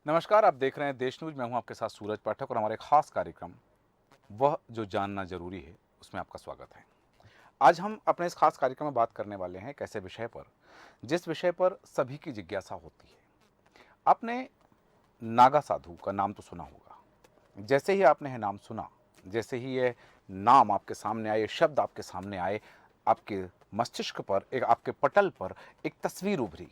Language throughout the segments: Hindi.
नमस्कार, आप देख रहे हैं देश न्यूज। मैं हूं आपके साथ सूरज पाठक और हमारे खास कार्यक्रम वह जो जानना जरूरी है उसमें आपका स्वागत है। आज हम अपने इस खास कार्यक्रम में बात करने वाले हैं एक ऐसे विषय पर जिस विषय पर सभी की जिज्ञासा होती है। आपने नागा साधु का नाम तो सुना होगा। जैसे ही आपने यह नाम सुना, जैसे ही ये नाम आपके सामने आए, ये शब्द आपके सामने आए, आपके मस्तिष्क पर, एक आपके पटल पर एक तस्वीर उभरी,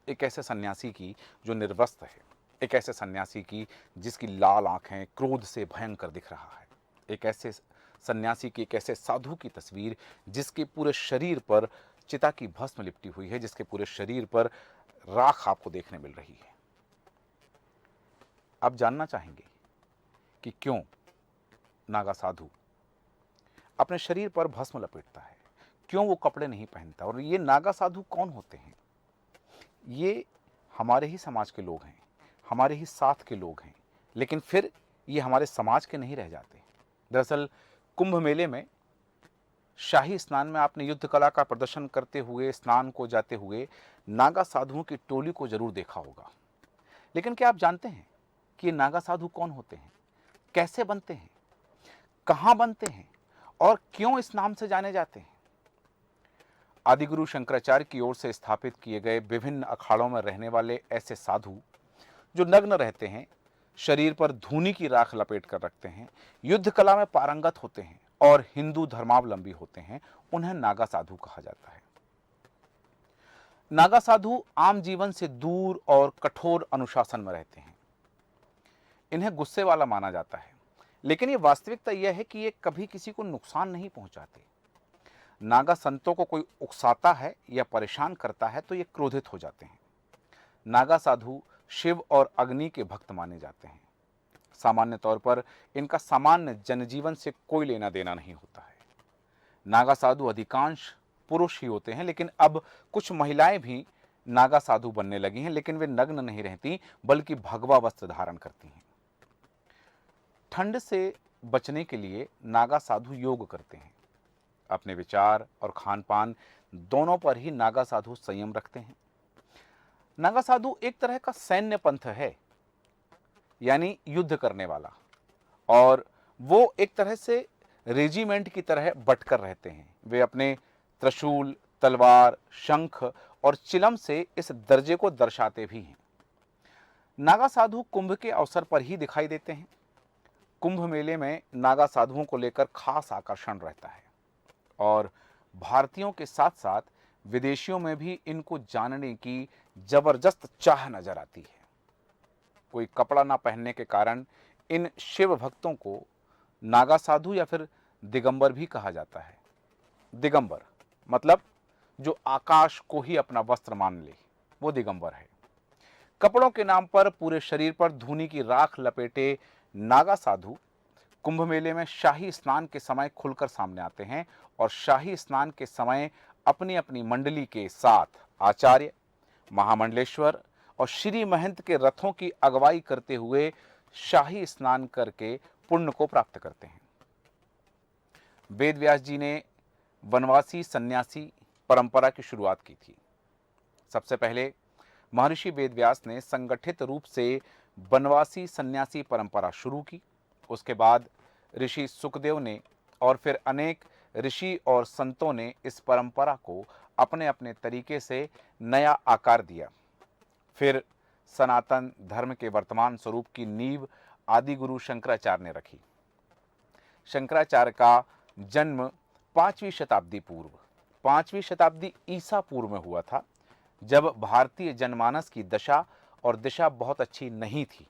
एक ऐसे सन्यासी की जो निर्वस्त्र है, एक ऐसे सन्यासी की जिसकी लाल आंखें क्रोध से भयंकर दिख रहा है, एक ऐसे सन्यासी की, एक ऐसे साधु की तस्वीर जिसके पूरे शरीर पर चिता की भस्म लिपटी हुई है, जिसके पूरे शरीर पर राख आपको देखने मिल रही है। आप जानना चाहेंगे कि क्यों नागा साधु अपने शरीर पर भस्म लपेटता है, क्यों वो कपड़े नहीं पहनता, और ये नागा साधु कौन होते हैं। ये हमारे ही समाज के लोग हैं, हमारे ही साथ के लोग हैं, लेकिन फिर ये हमारे समाज के नहीं रह जाते। दरअसल कुंभ मेले में शाही स्नान में आपने युद्ध कला का प्रदर्शन करते हुए, स्नान को जाते हुए नागा साधुओं की टोली को जरूर देखा होगा। लेकिन क्या आप जानते हैं कि ये नागा साधु कौन होते हैं, कैसे बनते हैं, कहां बनते हैं और क्यों इस नाम से जाने जाते हैं। आदिगुरु शंकराचार्य की ओर से स्थापित किए गए विभिन्न अखाड़ों में रहने वाले ऐसे साधु जो नग्न रहते हैं, शरीर पर धूनी की राख लपेट कर रखते हैं, युद्ध कला में पारंगत होते हैं और हिंदू धर्मावलंबी होते हैं, उन्हें नागा साधु कहा जाता है। नागा साधु आम जीवन से दूर और कठोर अनुशासन में रहते हैं। इन्हें गुस्से वाला माना जाता है, लेकिन ये वास्तविकता यह है कि ये कभी किसी को नुकसान नहीं पहुंचाते। नागा संतों को कोई उकसाता है या परेशान करता है तो ये क्रोधित हो जाते हैं। नागा साधु शिव और अग्नि के भक्त माने जाते हैं। सामान्य तौर पर इनका सामान्य जनजीवन से कोई लेना देना नहीं होता है। नागा साधु अधिकांश पुरुष ही होते हैं, लेकिन अब कुछ महिलाएं भी नागा साधु बनने लगी हैं, लेकिन वे नग्न नहीं रहती बल्कि भगवा वस्त्र धारण करती हैं। ठंड से बचने के लिए नागा साधु योग करते हैं। अपने विचार और खान पान दोनों पर ही नागा साधु संयम रखते हैं। नागा साधु एक तरह का सैन्य पंथ है, यानी युद्ध करने वाला, और वो एक तरह से रेजिमेंट की तरह बटकर रहते हैं। वे अपने त्रिशूल, तलवार, शंख और चिलम से इस दर्जे को दर्शाते भी हैं। नागा साधु कुंभ के अवसर पर ही दिखाई देते हैं। कुंभ मेले में नागा साधुओं को लेकर खास आकर्षण रहता है और भारतीयों के साथ साथ विदेशियों में भी इनको जानने की जबरदस्त चाह नजर आती है। कोई कपड़ा ना पहनने के कारण इन शिव भक्तों को नागा साधु या फिर दिगंबर भी कहा जाता है। दिगंबर मतलब जो आकाश को ही अपना वस्त्र मान ले, वो दिगंबर है। कपड़ों के नाम पर पूरे शरीर पर धूनी की राख लपेटे नागा साधु कुंभ मेले में शाही स्नान के समय खुलकर सामने आते हैं और शाही स्नान के समय अपनी अपनी मंडली के साथ आचार्य, महामंडलेश्वर और श्री महंत के रथों की अगुवाई करते हुए शाही स्नान करके पुण्य को प्राप्त करते हैं। वेद व्यास जी ने वनवासी सन्यासी परंपरा की शुरुआत की थी। सबसे पहले महर्षि वेद व्यास ने संगठित रूप से वनवासी सन्यासी परंपरा शुरू की। उसके बाद ऋषि सुखदेव ने और फिर अनेक ऋषि और संतों ने इस परंपरा को अपने अपने तरीके से नया आकार दिया। फिर सनातन धर्म के वर्तमान स्वरूप की नींव आदिगुरु शंकराचार्य ने रखी। शंकराचार्य का जन्म 5वीं शताब्दी ईसा पूर्व में हुआ था, जब भारतीय जनमानस की दशा और दिशा बहुत अच्छी नहीं थी।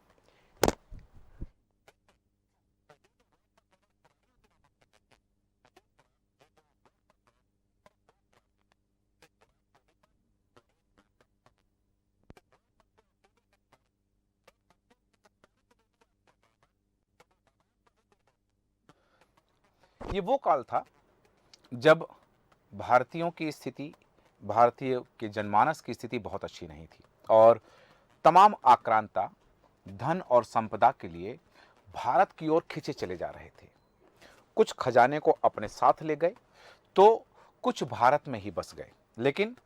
ये वो काल था जब भारतीयों की स्थिति, भारतीय के जनमानस की स्थिति बहुत अच्छी नहीं थी और तमाम आक्रांता धन और संपदा के लिए भारत की ओर खींचे चले जा रहे थे। कुछ खजाने को अपने साथ ले गए तो कुछ भारत में ही बस गए, लेकिन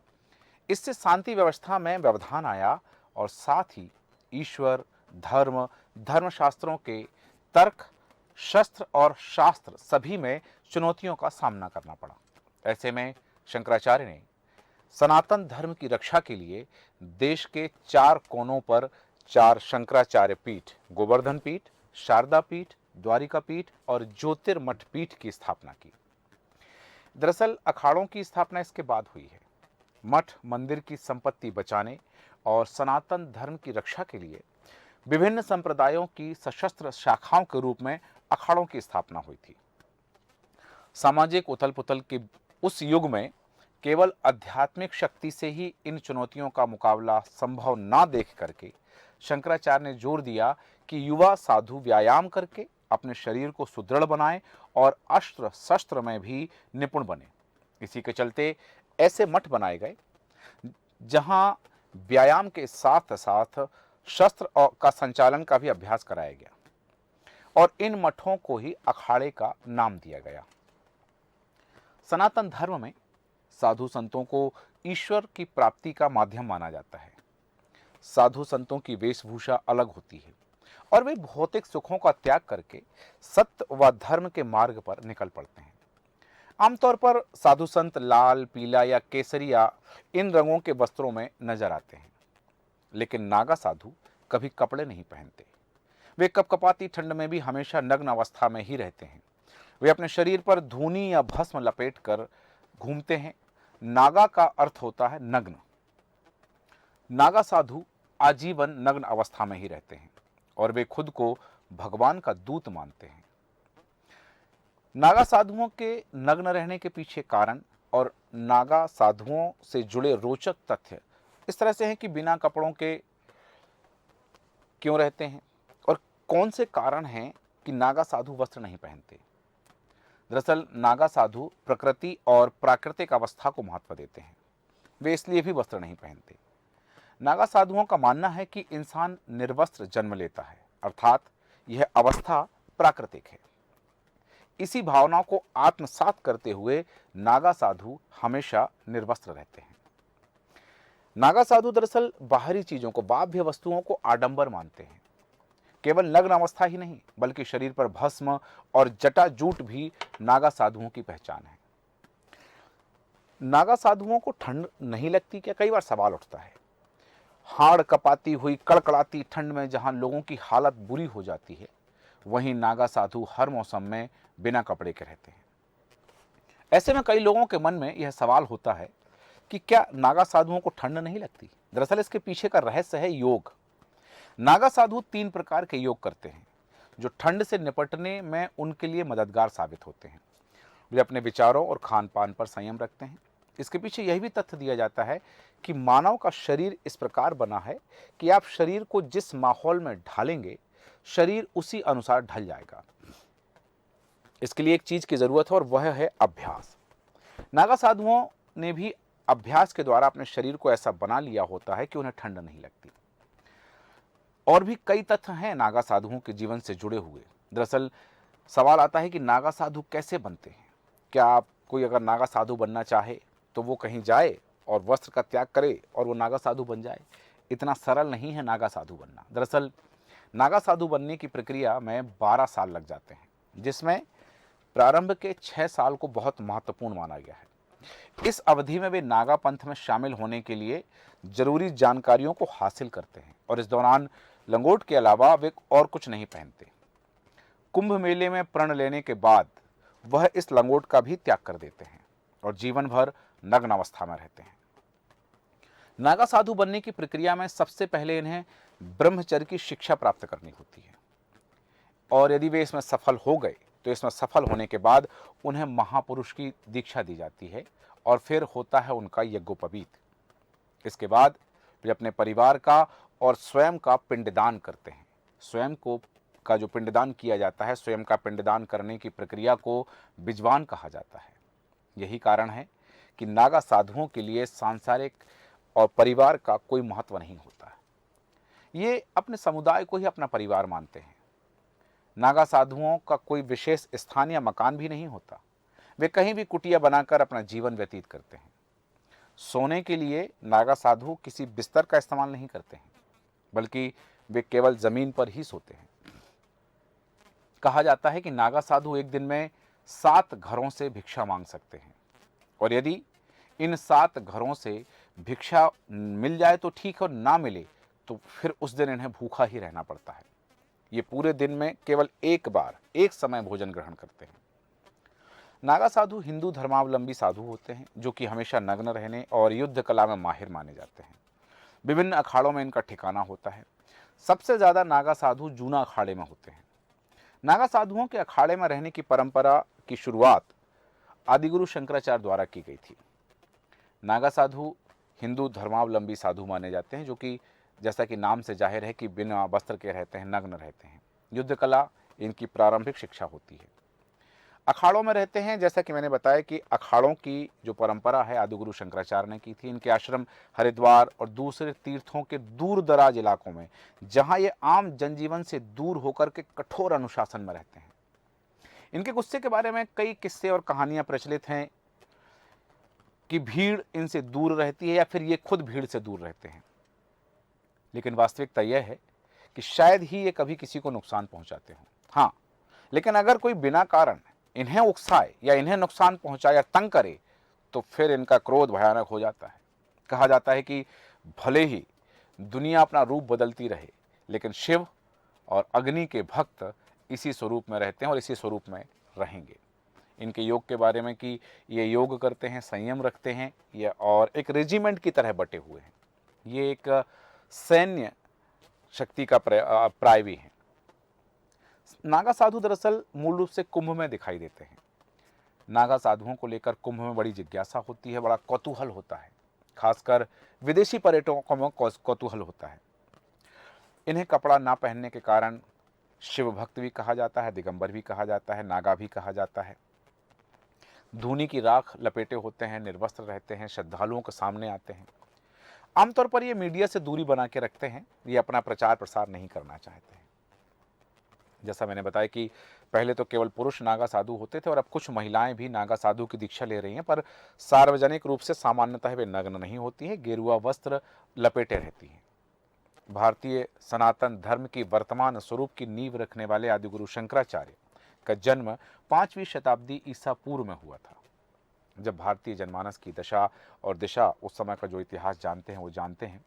इससे शांति व्यवस्था में व्यवधान आया और साथ ही ईश्वर, धर्म, धर्मशास्त्रों के तर्क, शस्त्र और शास्त्र सभी में चुनौतियों का सामना करना पड़ा। ऐसे में शंकराचार्य ने सनातन धर्म की रक्षा के लिए देश के 4 कोनों पर 4 शंकराचार्य पीठ, गोवर्धन पीठ, शारदा पीठ, द्वारिका पीठ और ज्योतिर्मठ पीठ की स्थापना की। दरअसल अखाड़ों की स्थापना इसके बाद हुई है। मठ मंदिर की संपत्ति बचाने और सनातन धर्म की रक्षा के लिए विभिन्न संप्रदायों की सशस्त्र शाखाओं के रूप में अखाड़ों की स्थापना हुई थी। सामाजिक उथल पुथल के उस युग में केवल आध्यात्मिक शक्ति से ही इन चुनौतियों का मुकाबला संभव ना देख करके शंकराचार्य ने जोर दिया कि युवा साधु व्यायाम करके अपने शरीर को सुदृढ़ बनाएं और अस्त्र शस्त्र में भी निपुण बने। इसी के चलते ऐसे मठ बनाए गए जहां व्यायाम के साथ साथ शस्त्र का संचालन का भी अभ्यास कराया गया और इन मठों को ही अखाड़े का नाम दिया गया। सनातन धर्म में साधु संतों को ईश्वर की प्राप्ति का माध्यम माना जाता है। साधु संतों की वेशभूषा अलग होती है और वे भौतिक सुखों का त्याग करके सत्य व धर्म के मार्ग पर निकल पड़ते हैं। आमतौर पर साधु संत लाल, पीला या केसरिया इन रंगों के वस्त्रों में नजर आते हैं, लेकिन नागा साधु कभी कपड़े नहीं पहनते। वे कपकपाती ठंड में भी हमेशा नग्न अवस्था में ही रहते हैं। वे अपने शरीर पर धूनी या भस्म लपेट कर घूमते हैं। नागा का अर्थ होता है नग्न। नागा साधु आजीवन नग्न अवस्था में ही रहते हैं और वे खुद को भगवान का दूत मानते हैं। नागा साधुओं के नग्न रहने के पीछे कारण और नागा साधुओं से जुड़े रोचक तथ्य इस तरह से हैं कि बिना कपड़ों के क्यों रहते हैं और कौन से कारण हैं कि नागा साधु वस्त्र नहीं पहनते। दरअसल नागा साधु प्रकृति और प्राकृतिक अवस्था को महत्व देते हैं। वे इसलिए भी वस्त्र नहीं पहनते। नागा साधुओं का मानना है कि इंसान निर्वस्त्र जन्म लेता है, अर्थात यह अवस्था प्राकृतिक है। इसी भावना को आत्मसात करते हुए नागा साधु हमेशा निर्वस्त्र रहते हैं। नागा साधु दरअसल बाहरी चीजों को, बाह्य वस्तुओं को आडंबर मानते हैं। केवल नग्न अवस्था ही नहीं बल्कि शरीर पर भस्म और जटाजूट भी नागा साधुओं की पहचान है। नागा साधुओं को ठंड नहीं लगती क्या? कई बार सवाल उठता है। हाड़ कपाती हुई कड़कड़ाती ठंड में जहां लोगों की हालत बुरी हो जाती है, वहीं नागा साधु हर मौसम में बिना कपड़े के रहते हैं। ऐसे में कई लोगों के मन में यह सवाल होता है कि क्या नागा साधुओं को ठंड नहीं लगती? दरअसल इसके पीछे का रहस्य है योग। नागा साधु 3 प्रकार के योग करते हैं जो ठंड से निपटने में उनके लिए मददगार साबित होते हैं। वे अपने विचारों और खान पान पर संयम रखते हैं। इसके पीछे यह भी तथ्य दिया जाता है कि मानव का शरीर इस प्रकार बना है कि आप शरीर को जिस माहौल में ढालेंगे, शरीर उसी अनुसार ढल जाएगा। इसके लिए एक चीज की जरूरत है और वह है अभ्यास। नागा साधुओं ने भी अभ्यास के द्वारा अपने शरीर को ऐसा बना लिया होता है कि उन्हें ठंड नहीं लगती। और भी कई तथ्य हैं नागा साधुओं के जीवन से जुड़े हुए। दरअसल सवाल आता है कि नागा साधु कैसे बनते हैं? क्या आप कोई अगर नागा साधु बनना चाहे तो वो कहीं जाए और वस्त्र का त्याग करे और वो नागा साधु बन जाए? इतना सरल नहीं है नागा साधु बनना। दरअसल नागा साधु बनने की प्रक्रिया में 12 साल लग जाते हैं, जिसमें प्रारंभ के 6 साल को बहुत महत्वपूर्ण माना गया है। इस अवधि में वे नागा पंथ में शामिल होने के लिए जरूरी जानकारियों को हासिल करते हैं और इस दौरान लंगोट के अलावा वे और कुछ नहीं पहनते। कुंभ मेले में प्रण लेने के बाद वह इस लंगोट का भी त्याग कर देते हैं और जीवन भर नग्न अवस्था में रहते हैं। नागा साधु बनने की प्रक्रिया में सबसे पहले इन्हें ब्रह्मचर्य की शिक्षा प्राप्त करनी होती है और यदि वे इसमें सफल हो गए तो इसमें सफल होने के बाद उन्हें महापुरुष की दीक्षा दी जाती है और फिर होता है उनका यज्ञोपवीत। इसके बाद वे अपने परिवार का और स्वयं का पिंडदान करते हैं। स्वयं को का जो पिंडदान किया जाता है, स्वयं का पिंडदान करने की प्रक्रिया को बिजवान कहा जाता है। यही कारण है कि नागा साधुओं के लिए सांसारिक और परिवार का कोई महत्व नहीं होता है। ये अपने समुदाय को ही अपना परिवार मानते हैं। नागा साधुओं का कोई विशेष स्थान या मकान भी नहीं होता। वे कहीं भी कुटिया बनाकर अपना जीवन व्यतीत करते हैं। सोने के लिए नागा साधु किसी बिस्तर का इस्तेमाल नहीं करते हैं, बल्कि वे केवल जमीन पर ही सोते हैं। कहा जाता है कि नागा साधु एक दिन में 7 घरों से भिक्षा मांग सकते हैं, और यदि इन 7 घरों से भिक्षा मिल जाए तो ठीक, और ना मिले तो फिर उस दिन इन्हें भूखा ही रहना पड़ता है। ये पूरे दिन में केवल एक बार एक समय भोजन ग्रहण करते हैं। नागा साधु हिंदू धर्मावलंबी साधु होते हैं, जो कि हमेशा नग्न रहने और युद्ध कला में माहिर माने जाते हैं। विभिन्न अखाड़ों में इनका ठिकाना होता है। सबसे ज्यादा नागा साधु जूना अखाड़े में होते हैं। नागा साधुओं के अखाड़े में रहने की परंपरा की शुरुआत आदिगुरु शंकराचार्य द्वारा की गई थी। नागा साधु हिंदू धर्मावलंबी साधु माने जाते हैं, जो कि जैसा कि नाम से जाहिर है कि बिना वस्त्र के रहते हैं, नग्न रहते हैं। युद्ध कला इनकी प्रारंभिक शिक्षा होती है। अखाड़ों में रहते हैं, जैसा कि मैंने बताया कि अखाड़ों की जो परंपरा है आदिगुरु शंकराचार्य ने की थी। इनके आश्रम हरिद्वार और दूसरे तीर्थों के दूर दराज इलाकों में, जहां ये आम जनजीवन से दूर होकर के कठोर अनुशासन में रहते हैं। इनके गुस्से के बारे में कई किस्से और कहानियां प्रचलित हैं कि भीड़ इनसे दूर रहती है या फिर ये खुद भीड़ से दूर रहते हैं। लेकिन वास्तविकता यह है कि शायद ही ये कभी किसी को नुकसान पहुंचाते हों। हाँ, लेकिन अगर कोई बिना कारण इन्हें उकसाए या इन्हें नुकसान पहुंचाए या तंग करे तो फिर इनका क्रोध भयानक हो जाता है। कहा जाता है कि भले ही दुनिया अपना रूप बदलती रहे, लेकिन शिव और अग्नि के भक्त इसी स्वरूप में रहते हैं और इसी स्वरूप में रहेंगे। इनके योग के बारे में कि ये योग करते हैं, संयम रखते हैं, ये और एक रेजिमेंट की तरह बटे हुए हैं। ये एक सैन्य शक्ति का प्राय भी है। नागा साधु दरअसल मूल रूप से कुंभ में दिखाई देते हैं। नागा साधुओं को लेकर कुंभ में बड़ी जिज्ञासा होती है, बड़ा कौतूहल होता है। खासकर विदेशी पर्यटकों में कौतूहल होता है। इन्हें कपड़ा ना पहनने के कारण शिव भक्त भी कहा जाता है, दिगंबर भी कहा जाता है, नागा भी कहा जाता है। धूनी की राख लपेटे होते हैं, निर्वस्त्र रहते हैं, श्रद्धालुओं के सामने आते हैं। आमतौर पर ये मीडिया से दूरी बना के रखते हैं, ये अपना प्रचार प्रसार नहीं करना चाहते हैं। जैसा मैंने बताया कि पहले तो केवल पुरुष नागा साधु होते थे और अब कुछ महिलाएं भी नागा साधु की दीक्षा ले रही हैं, पर सार्वजनिक रूप से सामान्यतः वे नग्न नहीं होती हैं, गेरुआ वस्त्र लपेटे रहती हैं। भारतीय सनातन धर्म की वर्तमान स्वरूप की नींव रखने वाले आदिगुरु शंकराचार्य का जन्म 5वीं शताब्दी ईसा पूर्व में हुआ था। जब भारतीय जनमानस की दशा और दिशा, उस समय का जो इतिहास जानते हैं वो जानते हैं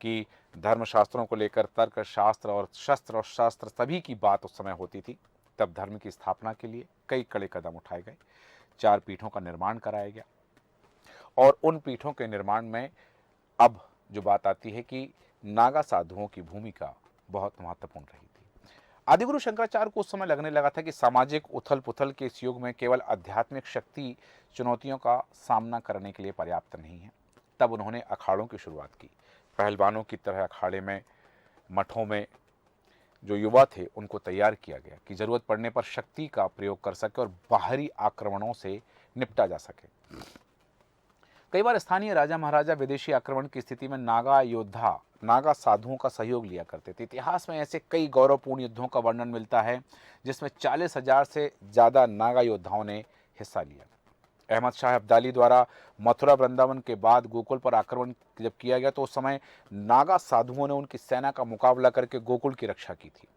कि धर्मशास्त्रों को लेकर तर्क शास्त्र और शस्त्र सभी की बात उस समय होती थी। तब धर्म की स्थापना के लिए कई कड़े कदम उठाए गए। 4 पीठों का निर्माण कराया गया और उन पीठों के निर्माण में अब जो बात आती है कि नागा साधुओं की भूमिका बहुत महत्वपूर्ण रही थी। आदिगुरु शंकराचार्य को उस समय लगने लगा था कि सामाजिक उथल पुथल के इस युग में केवल आध्यात्मिक शक्ति चुनौतियों का सामना करने के लिए पर्याप्त नहीं है। तब उन्होंने अखाड़ों की शुरुआत की। पहलवानों की तरह अखाड़े में, मठों में जो युवा थे उनको तैयार किया गया कि जरूरत पड़ने पर शक्ति का प्रयोग कर सके और बाहरी आक्रमणों से निपटा जा सके। कई बार स्थानीय राजा महाराजा विदेशी आक्रमण की स्थिति में नागा योद्धा नागा साधुओं का सहयोग लिया करते थे। इतिहास में ऐसे कई गौरवपूर्ण युद्धों का वर्णन मिलता है जिसमें 40,000 से ज्यादा नागा योद्धाओं ने हिस्सा लिया। अहमद शाह अब्दाली द्वारा मथुरा वृंदावन के बाद गोकुल पर आक्रमण जब किया गया तो उस समय नागा साधुओं ने उनकी सेना का मुकाबला करके गोकुल की रक्षा की थी।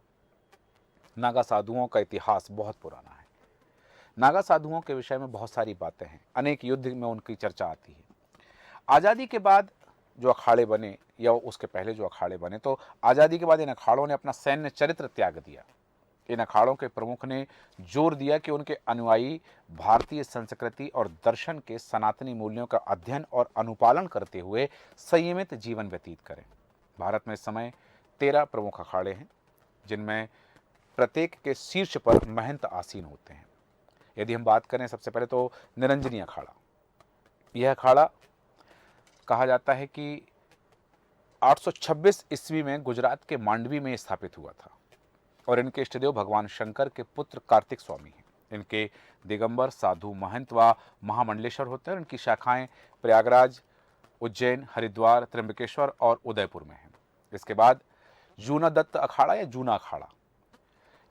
नागा साधुओं का इतिहास बहुत पुराना है। नागा साधुओं के विषय में बहुत सारी बातें हैं, अनेक युद्ध में उनकी चर्चा आती है। आज़ादी के बाद जो अखाड़े बने या उसके पहले जो अखाड़े बने, तो आज़ादी के बाद इन अखाड़ों ने अपना सैन्य चरित्र त्याग दिया। इन अखाड़ों के प्रमुख ने जोर दिया कि उनके अनुयायी भारतीय संस्कृति और दर्शन के सनातनी मूल्यों का अध्ययन और अनुपालन करते हुए संयमित जीवन व्यतीत करें। भारत में इस समय 13 प्रमुख अखाड़े हैं, जिनमें प्रत्येक के शीर्ष पर महंत आसीन होते हैं। यदि हम बात करें सबसे पहले तो निरंजनी अखाड़ा। यह अखाड़ा कहा जाता है कि 826 ईस्वी में गुजरात के मांडवी में स्थापित हुआ था और इनके इष्टदेव भगवान शंकर के पुत्र कार्तिक स्वामी हैं। इनके दिगंबर साधु महंत व महामंडलेश्वर होते हैं। इनकी शाखाएं प्रयागराज, उज्जैन, हरिद्वार, त्र्यंबकेश्वर और उदयपुर में हैं। इसके बाद जूना दत्त अखाड़ा या जूना अखाड़ा।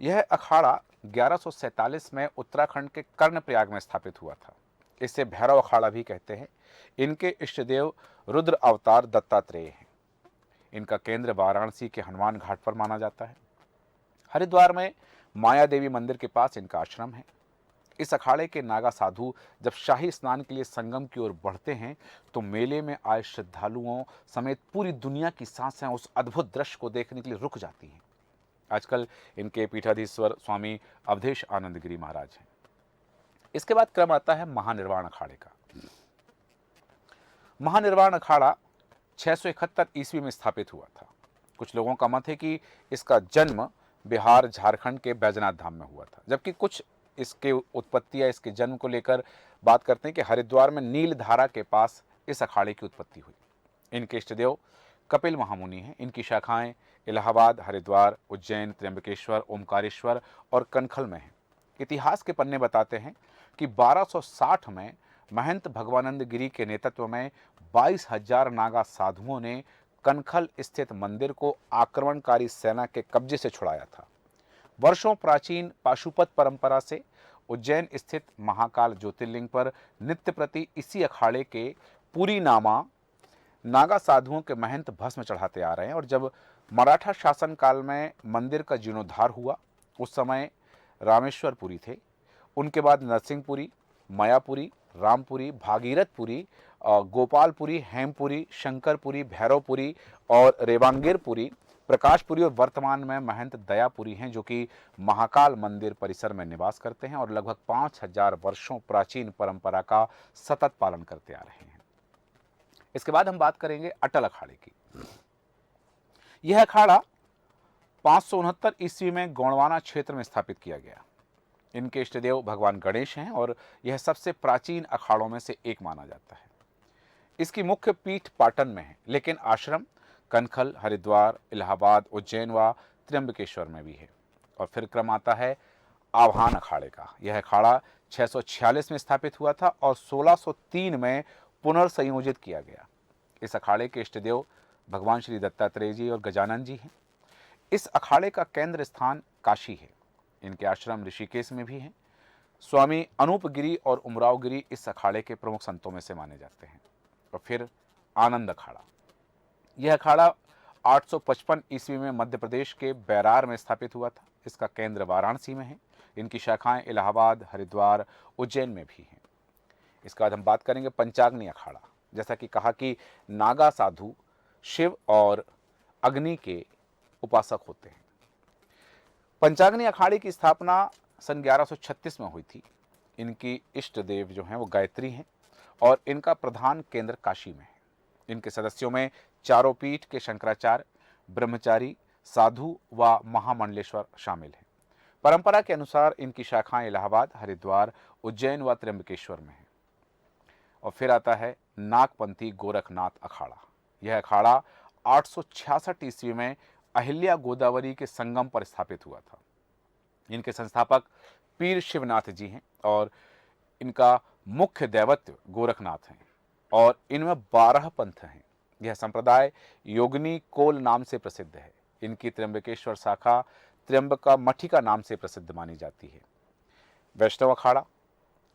यह अखाड़ा 1147 में उत्तराखंड के कर्णप्रयाग में स्थापित हुआ था। इसे भैरव अखाड़ा भी कहते हैं। इनके इष्टदेव रुद्र अवतार दत्तात्रेय हैं। इनका केंद्र वाराणसी के हनुमान घाट पर माना जाता है। हरिद्वार में माया देवी मंदिर के पास इनका आश्रम है। इस अखाड़े के नागा साधु जब शाही स्नान के लिए संगम की ओर बढ़ते हैं तो मेले में आए श्रद्धालुओं समेत पूरी दुनिया की सांसें उस अद्भुत दृश्य को देखने के लिए रुक जाती हैं। आजकल इनके पीठाधीश्वर स्वामी अवधेश आनंद गिरी महाराज हैं। इसके बाद क्रम आता है महानिर्वाण अखाड़े का। महानिर्वाण अखाड़ा 671 ईस्वी में स्थापित हुआ था। कुछ लोगों का मत है कि इसका जन्म बिहार झारखंड के बैजनाथ धाम में हुआ था, जबकि कुछ इसके उत्पत्ति या इसके जन्म को लेकर बात करते हैं कि हरिद्वार में नील धारा के पास इस अखाड़े की उत्पत्ति हुई। इनके इष्टदेव कपिल महामुनि हैं। इनकी शाखाएं इलाहाबाद, हरिद्वार, उज्जैन, त्र्यंबकेश्वर, ओमकारेश्वर और कनखल में हैं। इतिहास के पन्ने बताते हैं कि 1260 में महंत भगवानंद गिरी के नेतृत्व में 22,000 नागा साधुओं ने कनखल स्थित मंदिर को आक्रमणकारी सेना के कब्जे से छुड़ाया था। वर्षों प्राचीन पाशुपत परंपरा से उज्जैन स्थित महाकाल ज्योतिर्लिंग पर नित्य प्रति इसी अखाड़े के पूरी नामा नागा साधुओं के महंत भस्म चढ़ाते आ रहे हैं। और जब मराठा शासन काल में मंदिर का जीर्णोद्धार हुआ, उस समय रामेश्वरपुरी थे, उनके बाद नरसिंहपुरी, मायापुरी, रामपुरी, भागीरथपुरी, गोपालपुरी, हेमपुरी, शंकरपुरी, भैरवपुरी और रेवांगीरपुरी, प्रकाशपुरी और वर्तमान में महंत दयापुरी हैं, जो कि महाकाल मंदिर परिसर में निवास करते हैं और लगभग 5,000 वर्षों प्राचीन परंपरा का सतत पालन करते आ रहे हैं। इसके बाद हम बात करेंगे अटल अखाड़े की। यह अखाड़ा 569 ईस्वी में गोंडवाना क्षेत्र में स्थापित किया गया। इनके इष्टदेव भगवान गणेश हैं और यह सबसे प्राचीन अखाड़ों में से एक माना जाता है। इसकी मुख्य पीठ पाटन में है, लेकिन आश्रम कनखल, हरिद्वार, इलाहाबाद, उज्जैन व त्र्यंबकेश्वर में भी है। और फिर क्रम आता है आवाहन अखाड़े का। यह अखाड़ा 646 में स्थापित हुआ था और 1603 में पुनर्संयोजित किया गया। इस अखाड़े के इष्टदेव भगवान श्री दत्तात्रेय जी और गजानन जी हैं। इस अखाड़े का केंद्र स्थान काशी है। इनके आश्रम ऋषिकेश में भी हैं। स्वामी अनूपगिरी और उमराव गिरी इस अखाड़े के प्रमुख संतों में से माने जाते हैं। और फिर आनंद अखाड़ा। यह अखाड़ा 855 ईस्वी में मध्य प्रदेश के बैरार में स्थापित हुआ था। इसका केंद्र वाराणसी में है। इनकी शाखाएं इलाहाबाद, हरिद्वार, उज्जैन में भी हैं। इसके बाद हम बात करेंगे पंचाग्नि अखाड़ा। जैसा कि कहा कि नागा साधु शिव और अग्नि के उपासक होते हैं। पंचाग्नि अखाड़े की स्थापना सन 1136 में हुई थी। इनकी इष्ट देव जो हैं वो गायत्री हैं और इनका प्रधान केंद्र काशी में है। इनके सदस्यों में चारों पीठ के शंकराचार्य, ब्रह्मचारी, साधु व महामंडलेश्वर शामिल हैं। परंपरा के अनुसार इनकी शाखाएं इलाहाबाद, हरिद्वार, उज्जैन व त्र्यंबकेश्वर में है। और फिर आता है नागपंथी गोरखनाथ अखाड़ा। यह अखाड़ा 866 ईस्वी में अहिल्या गोदावरी के संगम पर स्थापित हुआ था। इनके संस्थापक पीर शिवनाथ जी हैं और इनका मुख्य दैवत्व गोरखनाथ हैं और इनमें 12 पंथ हैं। यह संप्रदाय योगिनी कोल नाम से प्रसिद्ध है। इनकी त्र्यंबकेश्वर शाखा त्र्यंबका मठिका नाम से प्रसिद्ध मानी जाती है। वैष्णव अखाड़ा।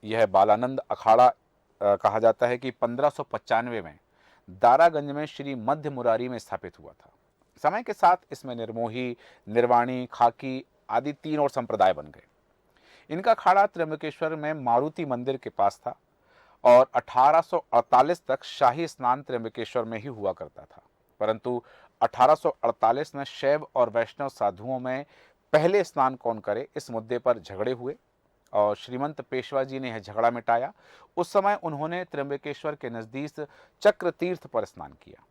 यह बालानंद अखाड़ा कहा जाता है कि 1595 में दारागंज में श्री मध्य मुरारी में स्थापित हुआ था। समय के साथ इसमें निर्मोही, निर्वाणी, खाकी आदि 3 और संप्रदाय बन गए। इनका अखाड़ा त्र्यंबकेश्वर में मारुति मंदिर के पास था और 1848 तक शाही स्नान त्र्यंबकेश्वर में ही हुआ करता था। परंतु 1848 में शैव और वैष्णव साधुओं में पहले स्नान कौन करे, इस मुद्दे पर झगड़े हुए और श्रीमंत पेशवा जी ने यह झगड़ा मिटाया। उस समय उन्होंने त्र्यंबकेश्वर के नजदीक चक्र तीर्थ पर स्नान किया।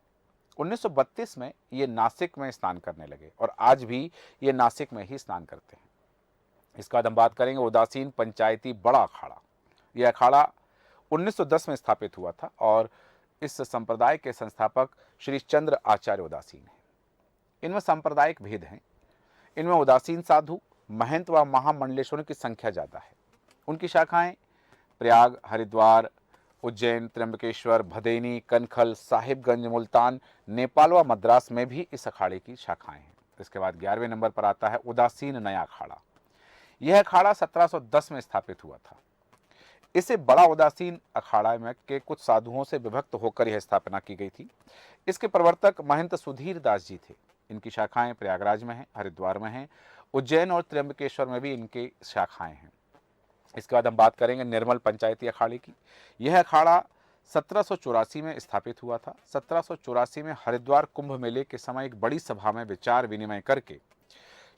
1932 में ये नासिक में स्नान करने लगे और आज भी ये नासिक में ही स्नान करते हैं। इसके बाद हम बात करेंगे उदासीन पंचायती बड़ा अखाड़ा। यह अखाड़ा 1910 में स्थापित हुआ था और इस संप्रदाय के संस्थापक श्री चंद्र आचार्य उदासीन हैं। इनमें सांप्रदायिक भेद हैं। इनमें उदासीन साधु, महंत व महामंडलेश्वरों की संख्या ज़्यादा है। उनकी शाखाएं प्रयाग, हरिद्वार, उज्जैन, त्र्यंबकेश्वर, भदेनी, कनखल, साहिबगंज, मुल्तान, नेपाल व मद्रास में भी इस अखाड़े की शाखाएं हैं। इसके बाद 11वें नंबर पर आता है उदासीन नया अखाड़ा। यह अखाड़ा 1710 में स्थापित हुआ था। इसे बड़ा उदासीन अखाड़ा में के कुछ साधुओं से विभक्त होकर यह स्थापना की गई थी। इसके प्रवर्तक महंत सुधीर दास जी थे। इनकी शाखाएं प्रयागराज में हैं, हरिद्वार में हैं, उज्जैन और त्र्यंबकेश्वर में भी इनकी शाखाएं हैं। इसके बाद हम बात करेंगे निर्मल पंचायती अखाड़े की। यह अखाड़ा 1784 में स्थापित हुआ था। 1784 में हरिद्वार कुंभ मेले के समय एक बड़ी सभा में विचार विनिमय करके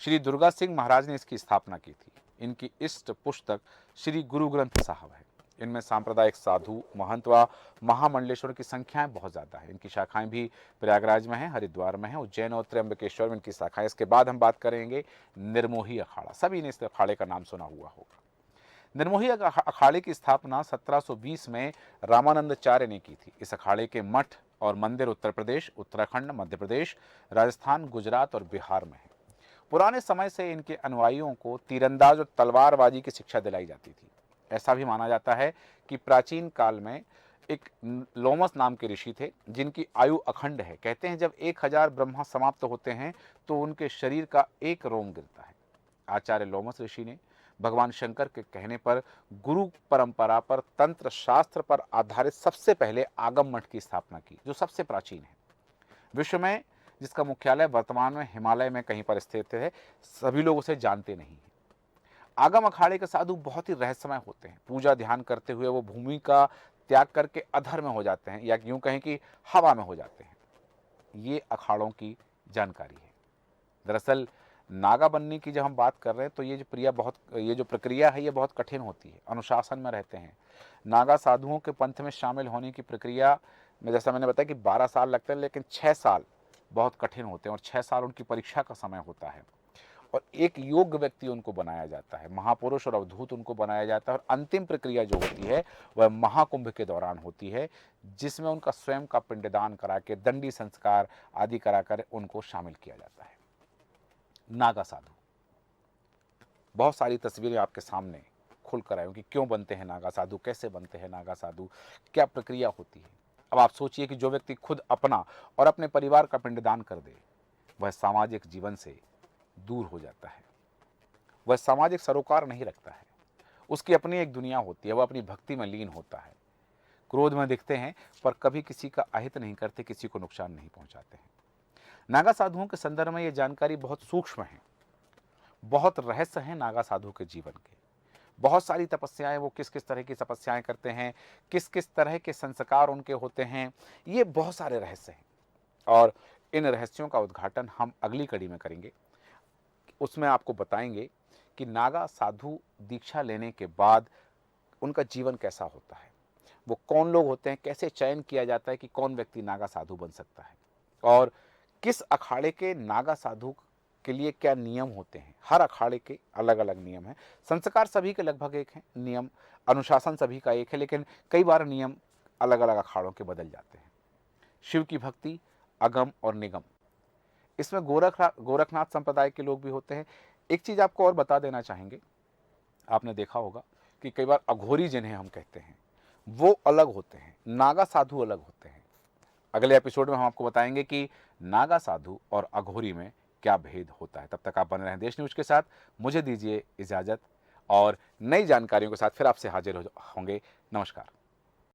श्री दुर्गा सिंह महाराज ने इसकी स्थापना की थी। इनकी इष्ट पुस्तक श्री गुरु ग्रंथ साहब है। इनमें सांप्रदायिक साधु, महंत व महामंडलेश्वर की संख्याएं बहुत ज़्यादा है। इनकी शाखाएं भी प्रयागराज में हैं, हरिद्वार में हैं, उज्जैन और त्र्यंबकेश्वर में इनकी शाखाएं। इसके बाद हम बात करेंगे निर्मोही अखाड़ा। सभी ने इस अखाड़े का नाम सुना हुआ होगा। निर्मोही अखाड़े की स्थापना 1720 में रामानंदाचार्य ने की थी। इस अखाड़े के मठ और मंदिर उत्तर प्रदेश, उत्तराखंड, मध्य प्रदेश, राजस्थान, गुजरात और बिहार में है। पुराने समय से इनके अनुयायियों को तीरंदाज और तलवारबाजी की शिक्षा दिलाई जाती थी। ऐसा भी माना जाता है कि प्राचीन काल में एक लोमस नाम के ऋषि थे जिनकी आयु अखंड है। कहते हैं जब 1000 ब्रह्मा समाप्त होते हैं तो उनके शरीर का एक रोम गिरता है। आचार्य लोमस ऋषि ने भगवान शंकर के कहने पर गुरु परंपरा पर तंत्र शास्त्र पर आधारित सबसे पहले आगम मठ की स्थापना की, जो सबसे प्राचीन है विश्व में, जिसका मुख्यालय वर्तमान में हिमालय में कहीं पर स्थित है। सभी लोग उसे जानते नहीं हैं। आगम अखाड़े के साधु बहुत ही रहस्यमय होते हैं। पूजा ध्यान करते हुए वो भूमि का त्याग करके अधर में हो जाते हैं, या यूं कहें कि हवा में हो जाते हैं। ये अखाड़ों की जानकारी है। दरअसल नागा बनने की जब हम बात कर रहे हैं तो ये जो प्रक्रिया है ये बहुत कठिन होती है। अनुशासन में रहते हैं। नागा साधुओं के पंथ में शामिल होने की प्रक्रिया में जैसा मैंने बताया कि 12 साल लगते हैं, लेकिन 6 साल बहुत कठिन होते हैं और 6 साल उनकी परीक्षा का समय होता है और एक योग्य व्यक्ति उनको बनाया जाता है, महापुरुष और अवधूत उनको बनाया जाता है। और अंतिम प्रक्रिया जो होती है वह महाकुंभ के दौरान होती है, जिसमें उनका स्वयं का पिंडदान करा के दंडी संस्कार आदि कराकर उनको शामिल किया जाता है। नागा साधु, बहुत सारी तस्वीरें आपके सामने खुलकर आई कि क्यों बनते हैं नागा साधु, कैसे बनते हैं नागा साधु, क्या प्रक्रिया होती है। अब आप सोचिए कि जो व्यक्ति खुद अपना और अपने परिवार का पिंडदान कर दे वह सामाजिक जीवन से दूर हो जाता है, वह सामाजिक सरोकार नहीं रखता है, उसकी अपनी एक दुनिया होती है, वह अपनी भक्ति में लीन होता है। क्रोध में दिखते हैं पर कभी किसी का अहित नहीं करते, किसी को नुकसान नहीं पहुंचाते हैं। नागा साधुओं के संदर्भ में ये जानकारी बहुत सूक्ष्म है, बहुत रहस्य है नागा साधु के जीवन के। बहुत सारी तपस्याएं, वो किस किस तरह की तपस्याएं करते हैं, किस किस तरह के संस्कार उनके होते हैं, ये बहुत सारे रहस्य हैं और इन रहस्यों का उद्घाटन हम अगली कड़ी में करेंगे। उसमें आपको बताएंगे कि नागा साधु दीक्षा लेने के बाद उनका जीवन कैसा होता है, वो कौन लोग होते हैं, कैसे चयन किया जाता है कि कौन व्यक्ति नागा साधु बन सकता है और किस अखाड़े के नागा साधु के लिए क्या नियम होते हैं। हर अखाड़े के अलग अलग नियम हैं। संस्कार सभी के लगभग एक हैं, नियम अनुशासन सभी का एक है, लेकिन कई बार नियम अलग अलग अखाड़ों के बदल जाते हैं। शिव की भक्ति, अगम और निगम, इसमें गोरखनाथ संप्रदाय के लोग भी होते हैं। एक चीज़ आपको और बता देना चाहेंगे, आपने देखा होगा कि कई बार अघोरी जिन्हें हम कहते हैं वो अलग होते हैं, नागा साधु अलग होते हैं। अगले एपिसोड में हम आपको बताएंगे कि नागा साधु और अघोरी में क्या भेद होता है। तब तक आप बने रहें देश न्यूज के साथ। मुझे दीजिए इजाज़त और नई जानकारियों के साथ फिर आपसे हाजिर होंगे। नमस्कार।